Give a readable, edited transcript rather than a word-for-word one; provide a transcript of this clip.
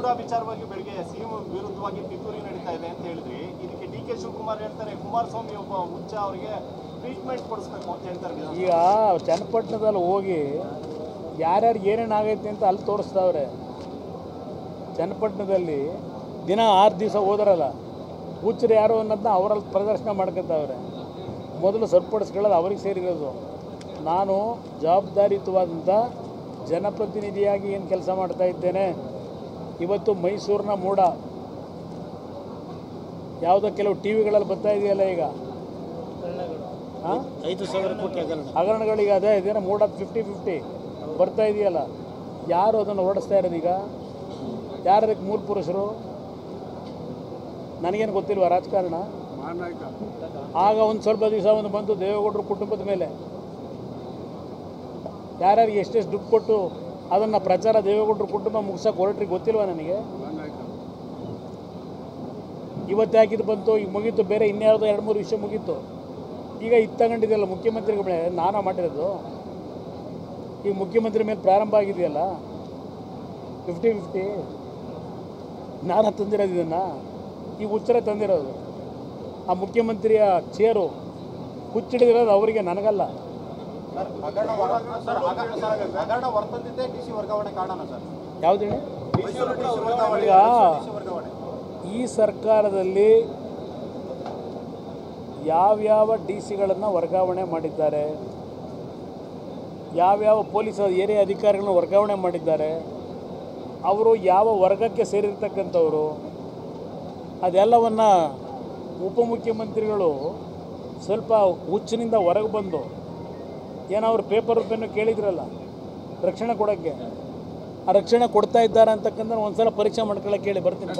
ಮುಜುಗರ ವಿಚಾರವಾಗಿ ಬೆಳಗ್ಗೆ ಸಿಎಂ ವಿರುದ್ಧವಾಗಿ ಪಿತೂರಿ ನಡೀತಾ ಇದೆ ಅಂತ ಹೇಳಿದ್ರಿ. ಇದಕ್ಕೆ ಡಿ.ಕೆ. ಶಿವಕುಮಾರ್ ಹೇಳ್ತಾರೆ ಕುಮಾರಸ್ವಾಮಿ ಒಬ್ಬ ಹುಚ್ಚ, ಅವರಿಗೆ ಟ್ರೀಟ್ಮೆಂಟ್ ಕೊಡಿಸ್ಬೇಕು ಅಂತ ಹೇಳ್ತಾರೆ. ಈಗ ಚನ್ನಪಟ್ಟಣದಲ್ಲಿ ಹೋಗಿ ಯಾರ್ಯಾರು ಏನೇನು ಆಗೈತೆ ಅಂತ ಅಲ್ಲಿ ತೋರಿಸ್ತಾವ್ರೆ. ಚನ್ನಪಟ್ಟಣದಲ್ಲಿ ದಿನ 6 ದಿವಸ ಹೋದ್ರಲ್ಲ, ಹುಚ್ಚರು ಯಾರು ಅನ್ನೋದನ್ನ ಅವರಲ್ಲಿ ಪ್ರದರ್ಶನ ಮಾಡ್ಕೊತಾವ್ರೆ. ಮೊದಲು ಸರಿಪಡಿಸ್ಕೊಳ್ಳೋದು ಅವ್ರಿಗೆ ಸೇರಿರೋದು. ನಾನು ಜವಾಬ್ದಾರಿಯುತವಾದಂಥ ಜನಪ್ರತಿನಿಧಿಯಾಗಿ ಏನು ಕೆಲಸ ಮಾಡ್ತಾ ಇದ್ದೇನೆ. ಇವತ್ತು ಮೈಸೂರಿನ ಮೂಡ ಯಾವುದೋ ಕೆಲವು ಟಿ ವಿಗಳಲ್ಲಿ ಬರ್ತಾ ಇದೆಯಲ್ಲ, ಈಗ 5,000 ಕೋಟಿ ಹಗರಣಗಳಿಗೆ ಅದೇ ಇದೇನೋ ಮೂಡ 50-50 ಬರ್ತಾ ಇದೆಯಲ್ಲ, ಯಾರು ಅದನ್ನು ಓಡಿಸ್ತಾ ಇರೋದು? ಈಗ ಯಾರು ಅದಕ್ಕೆ ಮೂಲ ಪುರುಷರು? ನನಗೇನು ಗೊತ್ತಿಲ್ವ ರಾಜಕಾರಣ? ಆಗ ಒಂದು ಸ್ವಲ್ಪ ದಿವಸ ಒಂದು ಬಂತು ದೇವೇಗೌಡರು ಕುಟುಂಬದ ಮೇಲೆ ಯಾರ್ಯಾರಿಗೆ ಎಷ್ಟೆಷ್ಟು ದುಡ್ಡು ಕೊಟ್ಟು ಅದನ್ನು ಪ್ರಚಾರ ದೇವೇಗೌಡರು ಕುಟುಂಬ ಮುಗಿಸೋಕೆ ಹೊರಟ್ರಿಗೆ ಗೊತ್ತಿಲ್ವ ನನಗೆ? ಇವತ್ತು ಯಾಕಿದು ಬಂತು, ಈಗ ಮುಗೀತು. ಬೇರೆ ಇನ್ಯಾವುದೋ 2-3 ವಿಷಯ ಮುಗೀತು. ಈಗ ಇದು ತಗೊಂಡಿದೆಯಲ್ಲ ಮುಖ್ಯಮಂತ್ರಿಗಳ ಮೇಲೆ ನಾನಾ ಮಾಡಿರೋದು. ಈಗ ಮುಖ್ಯಮಂತ್ರಿ ಮೇಲೆ ಪ್ರಾರಂಭ ಆಗಿದೆಯಲ್ಲ 50-50. ನಾನಾ ತಂದಿರೋದು ಇದನ್ನು, ಈಗ ಹುಚ್ಚರೇ ತಂದಿರೋದು. ಆ ಮುಖ್ಯಮಂತ್ರಿಯ ಚೇರು ಹುಚ್ಚಿಡಿದಿರೋದು ಅವರಿಗೆ, ನನಗಲ್ಲ. ಯಾವುದು ಹೇಳಿ? ಈಗ ಈ ಸರ್ಕಾರದಲ್ಲಿ ಯಾವ್ಯಾವ ಡಿ ಸಿಗಳನ್ನು ವರ್ಗಾವಣೆ ಮಾಡಿದ್ದಾರೆ, ಯಾವ್ಯಾವ ಪೊಲೀಸ್ ಏರಿಯಾ ಅಧಿಕಾರಿಗಳನ್ನ ವರ್ಗಾವಣೆ ಮಾಡಿದ್ದಾರೆ, ಅವರು ಯಾವ ವರ್ಗಕ್ಕೆ ಸೇರಿರ್ತಕ್ಕಂಥವರು, ಅದೆಲ್ಲವನ್ನು ಉಪಮುಖ್ಯಮಂತ್ರಿಗಳು ಸ್ವಲ್ಪ ಹುಚ್ಚಿನಿಂದ ಹೊರಗೆ ಬಂದು ಏನೋ ಅವ್ರು ಪೇಪರ್ ಪೆನ್ನು ಕೇಳಿದ್ರಲ್ಲ ರಕ್ಷಣೆ ಕೊಡೋಕ್ಕೆ, ಆ ರಕ್ಷಣೆ ಕೊಡ್ತಾ ಇದ್ದಾರೆ ಅಂತಕ್ಕಂಥ ಒಂದು ಸಲ ಪರೀಕ್ಷೆ ಮಾಡ್ಕೊಳ್ಳೋಕೆ ಹೇಳಿ ಬರ್ತೀನಿ.